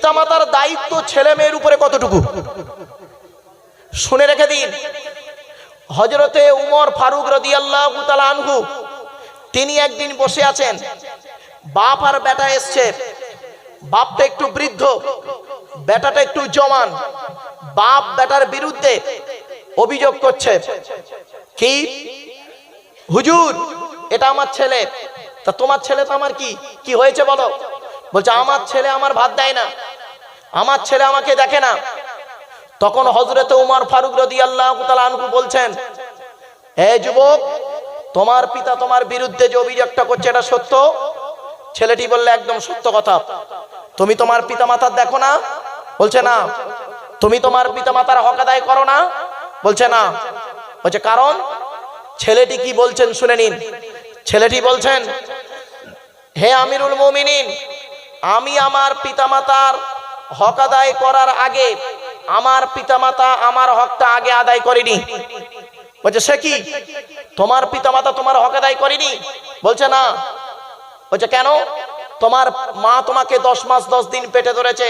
পিতামাতার দায়িত্ব ছেলে মেয়ের উপরে কতটুকু শুনে রেখে দিন। হযরতে উমর ফারুক রাদিয়াল্লাহু তাআলা আনহু তিনি একদিন বসে আছেন, বাপ আর বেটা এসছে। বাপটা একটু বৃদ্ধ, বেটাটা একটু জওয়ান। বাপ বেটার বিরুদ্ধে অভিযোগ করছে, কি হুজুর এটা আমার ছেলে। তা তোমার ছেলে তো আমার কি কি হয়েছে বলো? বলছে আমার ছেলে আমার ভাত দেয় না, আমার ছেলে আমাকে দেখে না। তখন হযরতে উমর ফারুক রাদিয়াল্লাহু তাআলা আনহু বলছেন, হে যুবক, তোমার পিতা তোমার বিরুদ্ধে যে অভিযোগটা করছে এটা সত্য? ছেলেটি বললে একদম সত্য কথা। তুমি তোমার পিতামাতার দেখো না? বলছে না। তুমি তোমার পিতামাতার হক আদায় করো না? বলছে না। বলছে কারণ? ছেলেটি কি বলছেন শুনে নিন। ছেলেটি বলছেন, হে আমিরুল মুমিনিন, আমি আমার পিতামাতার হক আদায় করার আগে আমার পিতামাতা আমার হকটা আগে আদায় করেনি। বলছে সে কি, তোমার পিতামাতা তোমার হক আদায় করেনি? বলছে না। বলছে কেন? তোমার মা তোমাকে 10 মাস 10 দিন পেটে ধরেছে,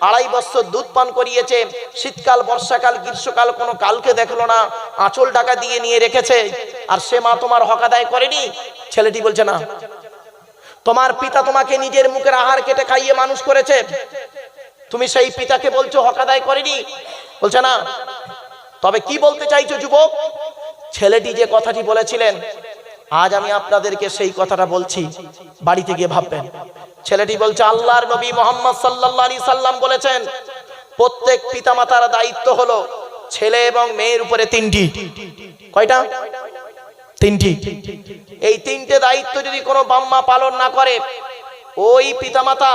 2.5 বছর দুধ পান করিয়েছে, শীতকাল বর্ষাকাল গ্রীষ্মকাল কোনো কালকে দেখলো না, আঁচল টাকা দিয়ে নিয়ে রেখেছে, আর সে মা তোমার হক আদায় করেনি? ছেলেটি বলছে না। তোমার পিতা তোমাকে নিজের মুখের আহার কেটে খাইয়ে মানুষ করেছে, তুমি সেই পিতাকে বলছো হক আদায় করেনি? বলছে না। তবে কি বলতে চাইছো যুবক? ছেলেটি যে কথাটি বলেছিলেন আজ আমি আপনাদেরকে সেই কথাটা বলছি, বাড়িতে গিয়ে ভাববেন। ছেলেটি বলছে আল্লাহর নবী মুহাম্মদ সাল্লাল্লাহু আলাইহি সাল্লাম বলেছেন প্রত্যেক পিতামাতার দায়িত্ব হলো ছেলে এবং মেয়ের উপরে 3টি। কয়টা? 3টি। এই 3টে দায়িত্ব যদি কোনো বাম্মা পালন না করে, ওই পিতামাতা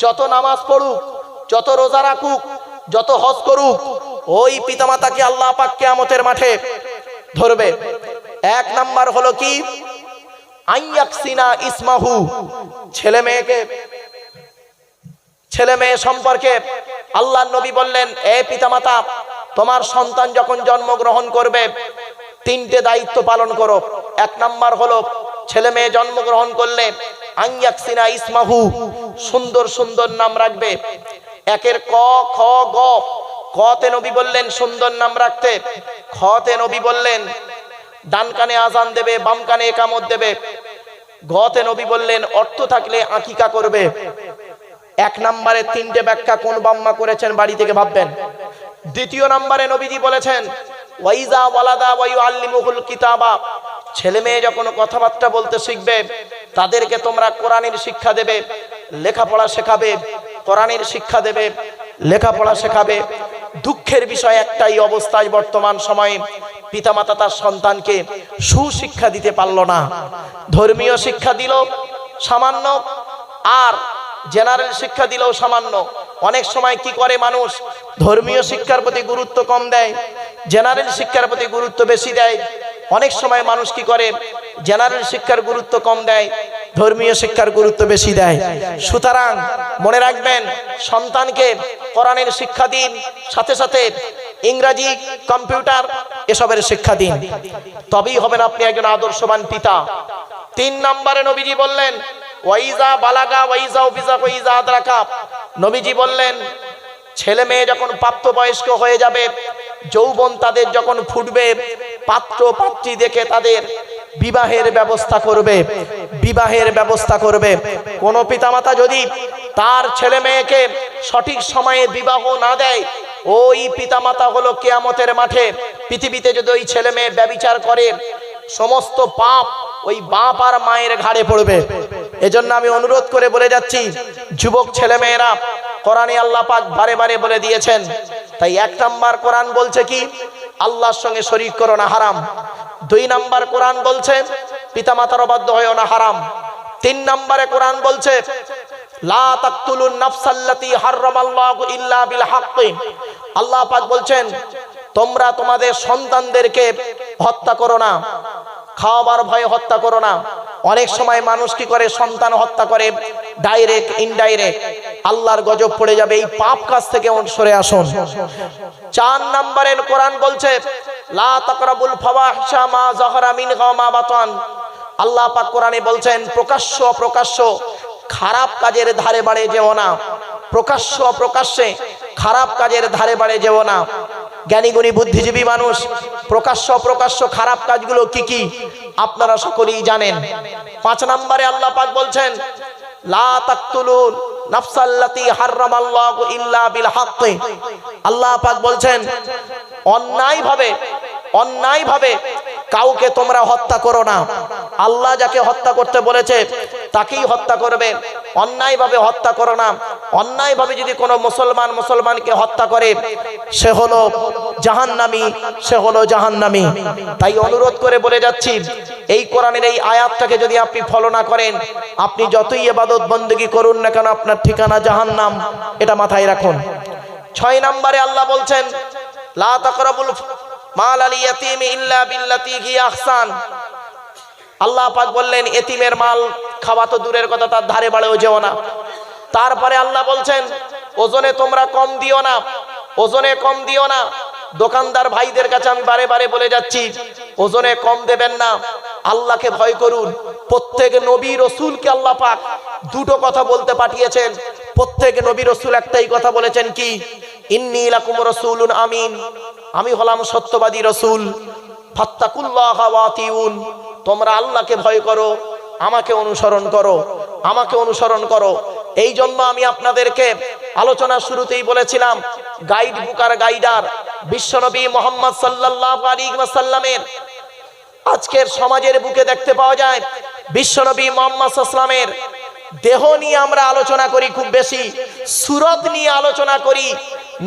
যত নামাজ পড়ুক, যত রোজা রাখুক, যত হজ করুক, ওই পিতামাতাকে আল্লাহ পাক কিয়ামতের মাঠে ধরবে। 1 নাম্বার হলো কি, আইয়াকসিনা ইসমাহু, ছেলে মেয়ে সম্পর্কে আল্লাহর নবী বললেন, এ পিতামাতা তোমার সন্তান যখন জন্মগ্রহণ করবে 3টে দায়িত্ব পালন করো। 1 নাম্বার হলো ছেলে মেয়ে জন্মগ্রহণ করলে আইয়াকসিনা ইসমাহু, সুন্দর সুন্দর নাম রাখবে। 1-এর ক খ গ। কতে নবী বললেন সুন্দর নাম রাখতে, খতে নবী বললেন ডান কানে আজান দেবে, বাম কানে ইকামত দেবে, গতে নবী বললেন অর্থ থাকলে আকিকা করবে। 1 নম্বরে 3টে ব্যাখ্যা কোন বাম্মা করেছেন বাড়ি থেকে ভাববেন। 2 নম্বরে নবীজি বলেছেন ওয়াইজা ওয়ালাদা ওয়ায়ুআল্লিমুহুল কিতাবা, ছেলে মেয়ে যখন কথাবার্তা বলতে শিখবে তাদেরকে তোমরা কোরআনের শিক্ষা দেবে, লেখাপড়া শেখাবে, কোরআনের শিক্ষা দেবে, লেখাপড়া শেখাবে। দুঃখের বিষয় একটাই, অবস্থায় বর্তমান সময়ে পিতামাতা তার সন্তানকে সুশিক্ষা দিতে পারল না। ধর্মীয় শিক্ষা দিল সামান্য, আর জেনারেল শিক্ষা দিলেও সামান্য। অনেক সময় কি করে মানুষ, ধর্মীয় শিক্ষার প্রতি গুরুত্ব কম দেয়, জেনারেল শিক্ষার প্রতি গুরুত্ব বেশি দেয়। অনেক সময় মানুষ কি করে, জেনারেল শিক্ষার গুরুত্ব কম দেয়, ধর্মীয় শিক্ষার গুরুত্ব বেশি দেয়। সুতরাং মনে রাখবেন, সন্তানকে কোরআনের শিক্ষা দিন, সাথে সাথে ইংরেজি, কম্পিউটার এসবের শিক্ষা দিন, তবেই হবেন আপনি একজন আদর্শবান পিতা। 3 নম্বরে নবীজি বললেন ওয়াইজা বালাগা ওয়াইজা ওফিজা ওয়াইজা আদরাকা, নবীজি বললেন ছেলে মেয়ে যখন প্রাপ্তবয়স্ক হয়ে যাবে, যৌবন তাদের যখন ফুটবে, পাত্র পাত্রী দেখে তাদের বিবাহের ব্যবস্থা করবে, বিবাহের ব্যবস্থা করবে। কোন পিতামাতা যদি তার ছেলে মেয়েকে সঠিক সময়ে বিবাহ না দেয়, ওই পিতামাতা হলো কিয়ামতের মাঠে, পৃথিবীতে যদি ওই ছেলে মেয়ে ব্যভিচার করে, সমস্ত পাপ ওই বাপ আর মায়ের ঘাড়ে পড়বে। এজন্য আমি অনুরোধ করে বলে যাচ্ছি, যুবক ছেলে মেয়েরা, কোরআনে আল্লাহ পাক বারে বারে বলে দিয়েছেন। তাই 1 নাম্বার কোরআন বলছে কি, আল্লাহর সঙ্গে শরীক করো না, হারাম। 2 নাম্বার কোরআন বলছে পিতামাতার অবাধ্য হয়েও না, হারাম। 3 নম্বরে কোরআন বলছে লা তাকতুলুন নাফসাল্লাতী হারামাল্লাহু ইল্লা বিল হাক্কি, আল্লাহ পাক বলছেন তোমরা তোমাদের সন্তানদেরকে হত্যা করো না, খাওয়াবার ভয়ে হত্যা করো না। অনেক সময় মানুষ কি করে, সন্তান হত্যা করে ডাইরেক্ট ইনডাইরেক্ট, আল্লাহর গজব পড়ে যাবে। এই পাপ কাজ থেকে সরে আসুন। 4 নম্বরে কোরআন বলছে লা তাকরাবুল ফাওয়াহিশা মা যাহারা মিনহা মা বাতান, আল্লাহ পাক কোরআনে বলছেন প্রকাশ্য অপ্রকাশ্য খারাপ কাজের ধারে বাড়ে যেও না। প্রকাশ্য অপ্রকাশ্যে খারাপ কাজের ধারে বাড়ে যেও না। জ্ঞানীগুণী বুদ্ধিজীবী মানুষ প্রকাশ্য অপ্রকাশ্য খারাপ কাজগুলো কি কি আপনারা সকলেই জানেন। 5 নম্বরে আল্লাহ পাক বলছেন লা তাকতুলুন নাফসাল্লাতী হারামাল্লাহু ইল্লা বিল হক। আল্লাহ পাক বলছেন অন্যায়ভাবে কাউকে তোমরা হত্যা করো না। আল্লাহ যাকে হত্যা করতে বলেছে তাকেই হত্যা করবে, অন্যায়ভাবে হত্যা করো না। অন্যায়ভাবে যদি কোনো মুসলমানকে হত্যা করে সে হলো জাহান্নামী। তাই অনুরোধ করে বলে যাচ্ছি, এই কোরআনের এই আয়াতটাকে যদি আপনি ফলো না করেন, আপনি যতই ইবাদত বন্দেগী করুন না কেন আপনার ঠিকানা জাহান্নাম, এটা মাথায় রাখুন। 6 নম্বরে আল্লাহ বলছেন লা তাকরাবুল মাল আল ইয়াতীম ইল্লা বিল্লাতী হিয়া আহসান। আল্লাহ পাক বললেন এতিমের মাল খাওয়া তো দূরের কথা, তার ধারে বাড়েও যেও না। তারপরে আল্লাহ বলছেন ওজনে তোমরা কম দিও না। দোকানদার ভাইদের কাছে আমি বারে বারে বলে যাচ্ছি, ওজনে কম দেবেন না, আল্লাহকে ভয় করুন। প্রত্যেক নবী রসুলকে আল্লাহ পাক দুটো কথা বলতে পাঠিয়েছেন। প্রত্যেক নবী রসুল একটাই কথা বলেছেন, কি? ইন্নী লাকুম রাসূলুন আমিন, আমি হলাম সত্যবাদী রসুল। ফাত্তাকুল্লাহ ওয়া আতিউন, তোমরা আল্লাহকে ভয় করো, আমাকে অনুসরণ করো। এই জন্য আমি আপনাদেরকে আলোচনা শুরুতেই বলেছিলাম, গাইড বুক আর গাইডার বিশ্বনবী মুহাম্মদ সাল্লাল্লাহু আলাইহি ওয়াসাল্লামের আজকের সমাজের বুকে দেখতে পাওয়া যায় বিশ্বনবী মুহাম্মদ সাল্লাল্লাহু আলাইহি ওয়াসাল্লামের দেহ নিয়ে আমরা আলোচনা করি খুব বেশি, সুরত নিয়ে আলোচনা করি।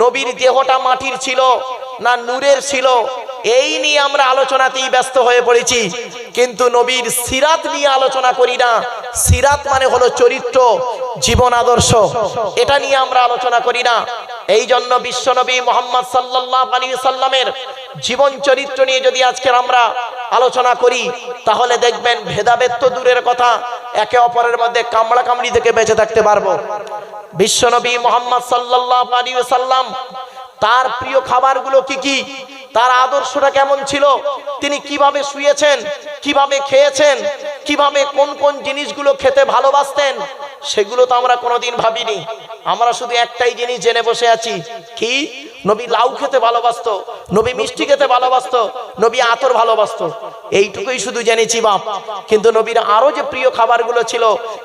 নবীর দেহটা মাটির ছিল না নূরের ছিল, এই নিয়ে আমরা আলোচনাতেই ব্যস্ত হয়ে পড়েছি, কিন্তু নবীর সিরাত নিয়ে আলোচনা করি না। সিরাত মানে হলো চরিত্র, জীবন আদর্শ, এটা নিয়ে আমরা আলোচনা করি না। এই জন্য বিশ্বনবী মুহাম্মদ সাল্লাল্লাহু আলাইহি ওয়াসাল্লামের জীবন চরিত্র নিয়ে যদি আজকে আমরা আলোচনা করি, তাহলে দেখবেন ভেদাভেদ তো দূরের কথা, একে অপরের মধ্যে কামড়া কামড়ি থেকে বেঁচে থাকতে পারবো। বিশ্বনবী মুহাম্মদ সাল্লাল্লাহু আলাইহি ওয়াসাল্লাম তার প্রিয় খাবারগুলো কি কি, তার আদর্শটা কেমন ছিল, তিনি কিভাবে শুয়েছেন, কিভাবে খেয়েছেন, কিভাবে কোন কোন জিনিসগুলো খেতে ভালোবাসতেন, সেগুলো তো আমরা কোনোদিন ভাবিনি। আমরা শুধু একটাই জিনিস জেনে বসে আছি, কি? নবী লাউ খেতে ভালোবাসতো, নবী মিষ্টি খেতে ভালোবাসতো, নবী আতর ভালোবাসতো, এইটুকুই শুধু জেনেছি বাপ। কিন্তু নবীর আরো যে প্রিয় খাবারগুলো ছিল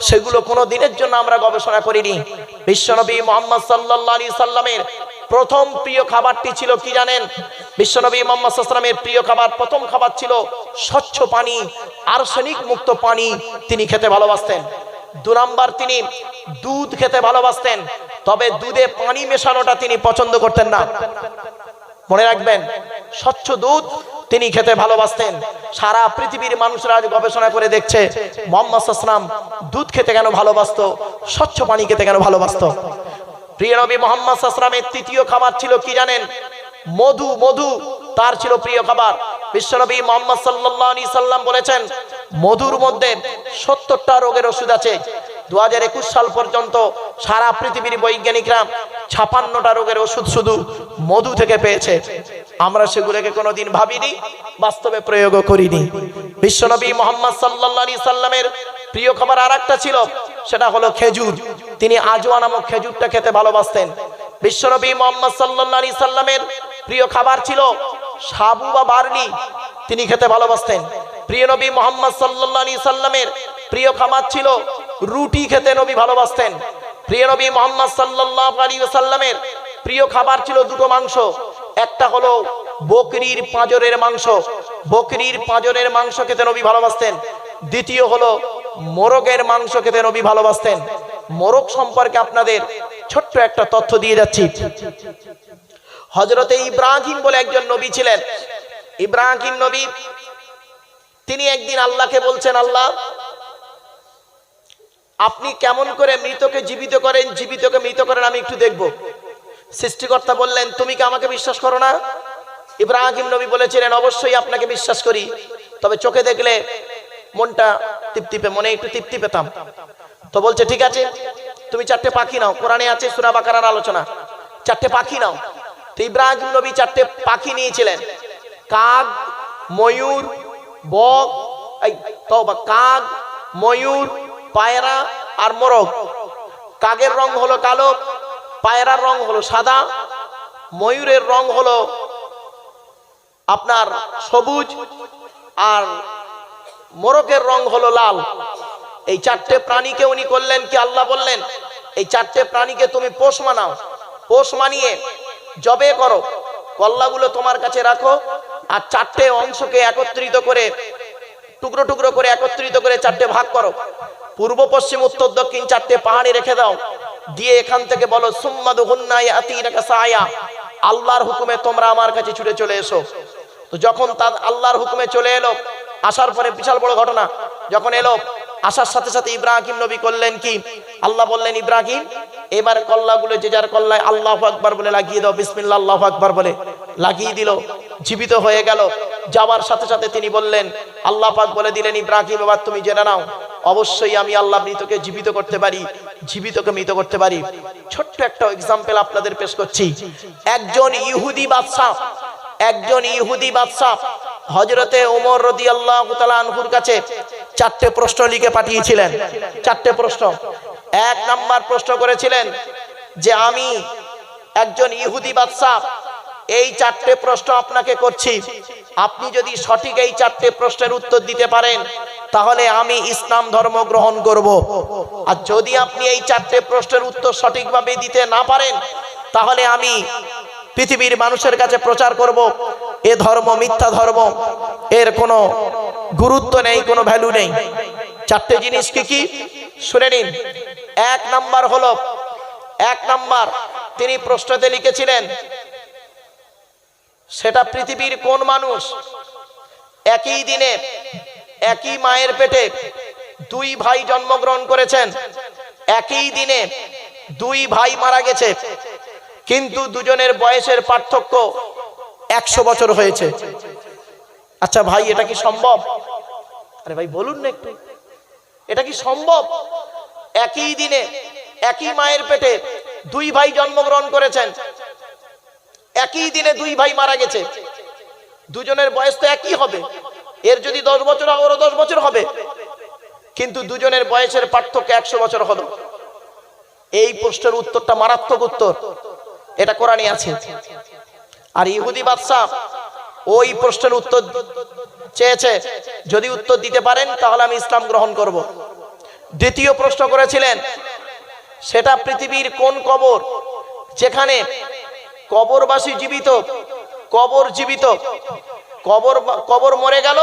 সেগুলো কোনো দিনের জন্য আমরা গবেষণা করিনি। বিশ্বনবী মুহাম্মদ সাল্লাল্লাহু আলাইহি সাল্লামের প্রথম প্রিয় খাবারটি ছিল কি জানেন? বিশ্বনবী মুহাম্মদ সাল্লাল্লাহু আলাইহি সাল্লামের প্রিয় খাবার, প্রথম খাবার ছিল স্বচ্ছ পানি, আর্সেনিক মুক্ত পানি তিনি খেতে ভালোবাসতেন। 2 নাম্বার, তিনি দুধ খেতে ভালোবাসতেন, তবে দুধে পানি মেশানোটা তিনি পছন্দ করতেন না। মনে রাখবেন, স্বচ্ছ দুধ তিনি খেতে ভালোবাসতেন। সারা পৃথিবীর মানুষরা আজ গবেষণা করে দেখছে মুহাম্মদ সাল্লাল্লাহু আলাইহি ওয়াসাল্লাম দুধ খেতে কেন ভালোবাসতো, স্বচ্ছ পানি খেতে কেন ভালোবাসতো। প্রিয় নবী মুহাম্মদ সাল্লাল্লাহু আলাইহি ওয়াসাল্লামের তৃতীয় খাবার ছিল কি জানেন? মধু তার ছিল প্রিয় খাবার। বিশ্বনবী মুহাম্মদ সাল্লাল্লাহু আলাইহি সাল্লাম বলেছেন মধুর মধ্যে 70টা রোগের ওষুধ আছে। 2021 সাল পর্যন্ত সারা পৃথিবীর বৈজ্ঞানিকরা 56টা রোগের ওষুধ শুধু মধু থেকে পেয়েছে। আমরা সেগুলোকে কোনোদিন ভাবিনি, বাস্তবে প্রয়োগও করিনি। বিশ্বনবী মুহাম্মদ সাল্লাল্লাহু আলাইহি সাল্লামের প্রিয় খাবার আরেকটা ছিল, সেটা হলো খেজুর। তিনি আজওয়া নামক খেজুরটা খেতে ভালোবাসতেন। বিশ্বনবী মুহাম্মদ সাল্লাল্লাহু আলাইহি সাল্লামের প্রিয় খাবার ছিল সাবু বা বার্লি, তিনি খেতে ভালোবাসতেন। প্রিয় নবী মুহাম্মদ সাল্লাল্লাহু আলাইহি সাল্লামের প্রিয় খাবার ছিল রুটি খেতে নবী ভালোবাসতেন। প্রিয় নবী মুহাম্মদ সাল্লাল্লাহু আলাইহি সাল্লামের প্রিয় খাবার ছিল দুটো মাংস, একটা হলো বকরির পাঁজরের মাংস, বকরির পাঁজরের মাংস খেতে নবী ভালোবাসতেন। দ্বিতীয় হলো মোরগের মাংস খেতে নবী ভালোবাসতেন। মোরগ সম্পর্কে আপনাদের ছোট্ট একটা তথ্য দিয়ে যাচ্ছি। হযরতে ইব্রাহিম বলে একজন নবী ছিলেন। ইব্রাহিম নবী তিনি একদিন আল্লাহকে বলছেন, আল্লাহ আপনি কেমন করে মৃতকে জীবিত করেন, জীবিতকে মৃত করেন, আমি একটু দেখব। সৃষ্টিকর্তা বললেন, তুমি কি আমাকে বিশ্বাস করো না? ইব্রাহিম নবী বলেছিলেন, অবশ্যই আপনাকে বিশ্বাস করি, তবে চোখে দেখলে মনটা মনে একটু তৃপ্তি পেতাম। তো বলছে ঠিক আছে, তুমি 4টে পাখি নাও, কোরআনে আছে সূরা বাকারার আলোচনা, 4টে পাখি নাও। তো ইব্রাহিম নবী 4টে পাখি নিয়েছিলেন, কাক, ময়ূর, বক, কাক, ময়ূর, পায়রা আর মোরগ। কাকের রং হলো কালো পায়রার রং হলো সাদা, ময়ূরের রং হলো আপনার সবুজ, আর মোরকের রং হলো লাল। এই চারটে প্রাণীকে উনি করলেন কি, আল্লাহ বললেন এই চারটে প্রাণীকে তুমি পোষ মানাও, পোষ মানিয়ে জবে করো, কল্লাগুলো তোমার কাছে রাখো, আর চারটে অংশকে একত্রিত করে টুকরো টুকরো করে একত্রিত করে চারটে ভাগ করো, পূর্ব পশ্চিম উত্তর দক্ষিণ চারটে পাহাড়ে রেখে দাও, দিয়ে এখান থেকে বলো সুম্মাদুহুন্না ইয়াতিনাকা সায়া, আল্লাহর হুকুমে তোমরা আমার কাছে ছুটে চলে এসো। তো যখন তার আল্লাহর হুকুমে চলে এলো, আসার পরে বিশাল বড় ঘটনা, যখন এলো আসার সাথে সাথে ইব্রাহিম নবী করলেন কি, আল্লাহ বললেন ইব্রাহিম এবার কল্লাগুলো যে যার কল্লায় আল্লাহু আকবার বলে লাগিয়ে দাও, বিসমিল্লাহ আল্লাহু আকবার বলে লাগিয়ে দিল, জীবিত হয়ে গেল। যাওয়ার সাথে সাথে তিনি বললেন, আল্লাহ পাক বলে দিলেন ইব্রাহিম এবার তুমি জেনে নাও অবশ্যই আমি আল্লাহ মৃতকে জীবিত করতে পারি, জীবিতকে মৃত করতে পারি। ছোট্ট একটা এক্সাম্পল আপনাদের পেশ করছি। একজন ইহুদি বাদশা হযরতে ওমর রাদিয়াল্লাহু তাআলা আনহুর কাছে চারটে প্রশ্ন লিখে পাঠিয়েছিলেন। চারটে প্রশ্ন। এক নাম্বার প্রশ্ন করেছিলেন যে আমি একজন ইহুদি বাদশা, এই চারটে প্রশ্ন আপনাকে করছি, আপনি যদি সঠিক এই চারটে প্রশ্নের উত্তর দিতে পারেন তাহলে আমি ইসলাম ধর্ম গ্রহণ করব, আর যদি আপনি এই চারটে প্রশ্নের উত্তর সঠিকভাবে দিতে না পারেন তাহলে আমি পৃথিবীর মানুষের কাছে প্রচার করব এ ধর্ম মিথ্যা ধর্ম, এর কোনো গুরুত্ব নেই, কোনো ভ্যালু নেই। চারটে জিনিস কি কি শুনে নিন। এক নাম্বার তিনি প্রশ্নতে লিখেছিলেন, সেটা পৃথিবীর কোন মানুষ একই দিনে একই মায়ের পেটে দুই ভাই জন্মগ্রহণ করেছেন, একই দিনে দুই ভাই মারা গেছে, কিন্তু দুজনের বয়সের পার্থক্য 100 বছর হয়েছে। আচ্ছা ভাই এটা কি সম্ভব? আরে ভাই বলুন না একটু, এটা কি সম্ভব? একই দিনে একই মায়ের পেটে দুই ভাই জন্মগ্রহণ করেছেন, একই দিনে দুই ভাই মারা গেছে, দুজনের বয়স তো একই হবে, এর যদি 10 বছর হয় ওরও 10 বছর হবে, কিন্তু দুজনের বয়সের পার্থক্য 100 বছর হলো। এই প্রশ্নের উত্তরটা মারাত্মক উত্তর, এটা কোরআনে আছে। আর ইহুদি বাদশা ওই প্রশ্নের উত্তর চেয়েছে, যদি উত্তর দিতে পারেন তাহলে আমি ইসলাম গ্রহণ করব। দ্বিতীয় প্রশ্ন করেছিলেন, সেটা পৃথিবীর কোন কবর যেখানে কবরবাসী জীবিত, কবর জীবিত, কবর মরে গেল,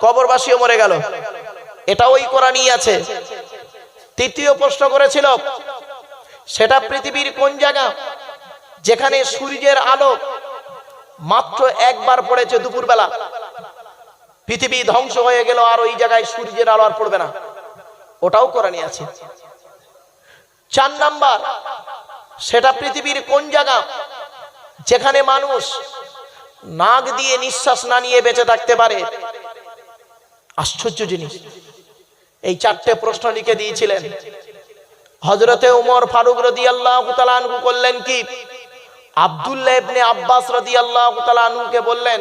কবরবাসীও মরে গেল, এটা ওই কোরআনেই আছে। তৃতীয় প্রশ্ন করেছিল, সেটা পৃথিবীর কোন জায়গা যেখানে সূর্যের আলো মাত্র একবার পড়েছে দুপুরবেলা, পৃথিবী ধ্বংস হয়ে গেল আর ওই জায়গায় সূর্যের আলো আর পড়বে না, ওটাও কোরআনে আছে। 4 নাম্বার, সেটা পৃথিবীর কোন জায়গা যেখানে মানুষ নাক দিয়ে নিঃশ্বাস না নিয়ে বেঁচে থাকতে পারে। আশ্চর্য জিনিস। এই চারটে প্রশ্ন লিখে দিয়েছিলেন। হযরতে ওমর ফারুক রাদিয়াল্লাহু তাআলা আনহু করলেন কি, আব্দুল্লাহ ইবনে আব্বাস রাদিয়াল্লাহু তাআলা আনহুকে বললেন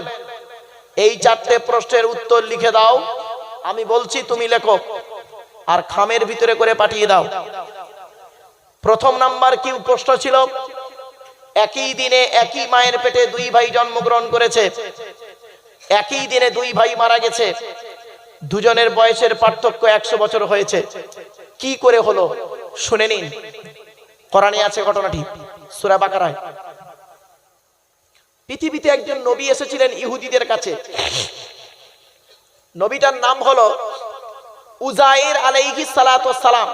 এই চারটে প্রশ্নের উত্তর লিখে দাও, আমি বলছি তুমি লেখো আর খামের ভিতরে করে পাঠিয়ে দাও। প্রথম নাম্বার কি প্রশ্ন ছিল, একই দিনে একই মায়ের পেটে দুই ভাই জন্মগ্রহণ করেছে, একই দিনে দুই ভাই মারা গেছে, দুজনের বয়সের পার্থক্য 100 বছর হয়েছে, কি করে হলো শুনে নিন। কোরআনে আছে ঘটনাটি, সূরা বাকারায়। পৃথিবীতে একজন নবী এসেছিলেন ইহুদিদের কাছে, নবীটার নাম হলো উজায়ের আলাইহিস সালাতু ওয়াস সালাম।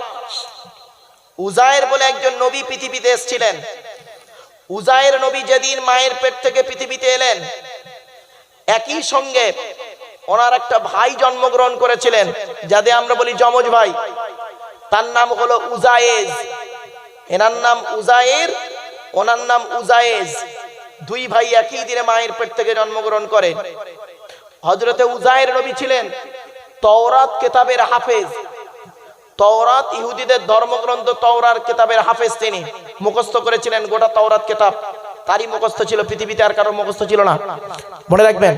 উজায়ের বলে একজন নবী পৃথিবীতে এসেছিলেন। উজায়ের নবী যেদিন মায়ের পেট থেকে পৃথিবীতে এলেন, একই সঙ্গে ওনার একটা ভাই জন্মগ্রহণ করেছিলেন, যাদের আমরা বলি যমজ ভাই। তার নাম হলো উজায়েজ, এনার নাম উজায়ের, ওনার নাম উজায়েজ। দুই ভাই একই দিনে মায়ের পেট থেকে জন্মগ্রহণ করেন। হযরতে উজায়ের নবী ছিলেন তাওরাত কিতাবের হাফেজ। তাওরাত ইহুদিদের ধর্মগ্রন্থ তাওরাত কিতাবের হাফেজ, তিনি মুখস্থ করেছিলেন গোটা তাওরাত কিতাব, তারই মুখস্থ ছিল, পৃথিবীতে আর কারোর মুখস্থ ছিল না, মনে রাখবেন।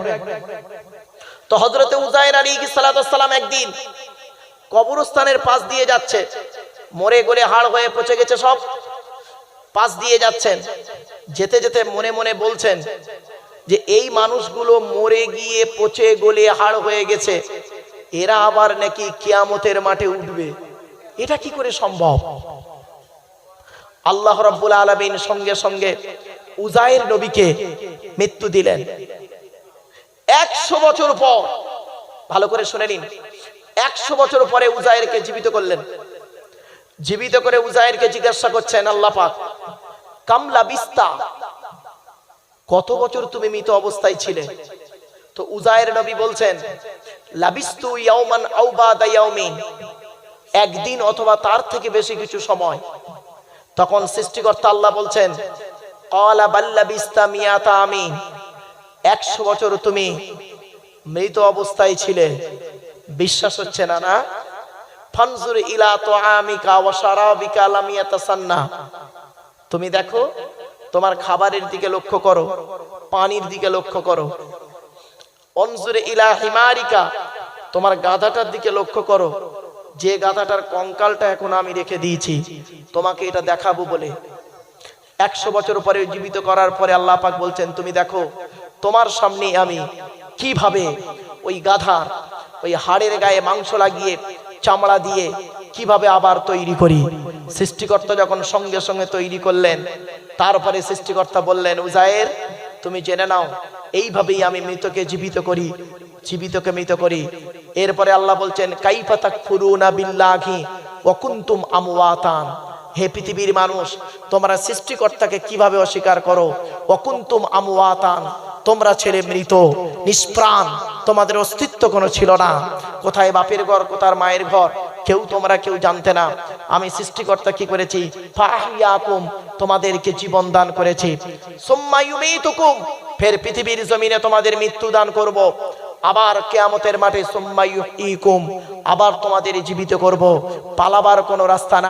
তো হযরতে উজায়ের আলাইহিস সালাতু ওয়াস সালাম একদিন কবরস্থানের পাশ দিয়ে যাচ্ছে, মরে গলে হাড় হয়ে পচে গেছে সব, পাশ দিয়ে যাচ্ছেন, যেতে যেতে মনে মনে বলছেন যে এই মানুষগুলো মরে গিয়ে পচে গলে হাড় হয়ে গেছে, এরা আবার নাকি কিয়ামতের মাঠে উঠবে, এটা কি করে সম্ভব? আল্লাহ রাব্বুল আলামিন সঙ্গে সঙ্গে উজাইর নবীকে মৃত্যু দিলেন। 100 বছর পর, ভালো করে শুনে নিন, 100 বছর পরে উজাইরকে জীবিত করলেন। জীবিত করে উজাইরকে জিজ্ঞাসা করছেন আল্লাহ পাক, কামলা বিস্তা, কত বছর তুমি মৃত অবস্থায় ছিলে? তো উজাইর নবী বলছেন, লাবিস্তু ইয়াওমান আও বাদা ইয়াওমিন, একদিন অথবা তার থেকে বেশি কিছু সময়। তখন সৃষ্টিকর্তা আল্লাহ বলছেন, ক্বালা বাল লাবিস্তা মিয়াতা আমিন, 100 বছর তুমি মৃত অবস্থায় ছিলে। বিশ্বাস হচ্ছে না? না? ফানজুর ইলা তুআমিকা ওয়া শারাবিকা লাম ইয়াতাসান্না, তুমি দেখো, তোমার খাবারের দিকে লক্ষ্য করো, পানির দিকে লক্ষ্য করো। অনজুর ইলা হিমারিকা, তোমার গাধাটার দিকে লক্ষ্য করো, যে গাধাটার কঙ্কালটা এখন আমি রেখে দিয়েছি তোমাকে এটা দেখাবো বলে। 100 বছর পরে জীবিত করার পরে আল্লাহ পাক বলছেন, তুমি দেখো তোমার সামনে আমি কিভাবে ওই গাধার ওই হাড়ের গায়ে মাংস লাগিয়ে চামড়া দিয়ে কিভাবে আবার তৈরি করি। সৃষ্টিকর্তা যখন সঙ্গে সঙ্গে তৈরি করলেন, তারপরে সৃষ্টিকর্তা বললেন, উজাইর তুমি জেনে নাও, এইভাবেই আমি মৃতকে জীবিত করি, জীবিতকে মৃত করি। এরপরে আল্লাহ বলছেন, কাইফা তাকফুরুনা বিল্লাহি ওয়া কুনতুম আমওয়াতান, হে পৃথিবীর মানুষ, তোমরা সৃষ্টিকর্তাকে কিভাবে অস্বীকার করো। ওয়া কুনতুম আমওয়াতান, তোমরা ছেলে মৃত, নিষ্প্রাণ, তোমাদের অস্তিত্ব কোনো ছিল না। কোথায় বাপের ঘর, কোথায় মায়ের ঘর, তোমরা কেউ জানতে না। আমি সৃষ্টিকর্তা কি করেছি, ফাহিয়াকুম, তোমাদেরকে জীবন দান করেছি। সুম্মা ইউমীতুকুম, ফের পৃথিবীর জমিনে তোমাদের মৃত্যু দান করব। আবার কিয়ামতের মাঠে সুম্মা ইউহয়িকুম, আবার তোমাদের জীবিত করব। পালাবার কোনো রাস্তা না।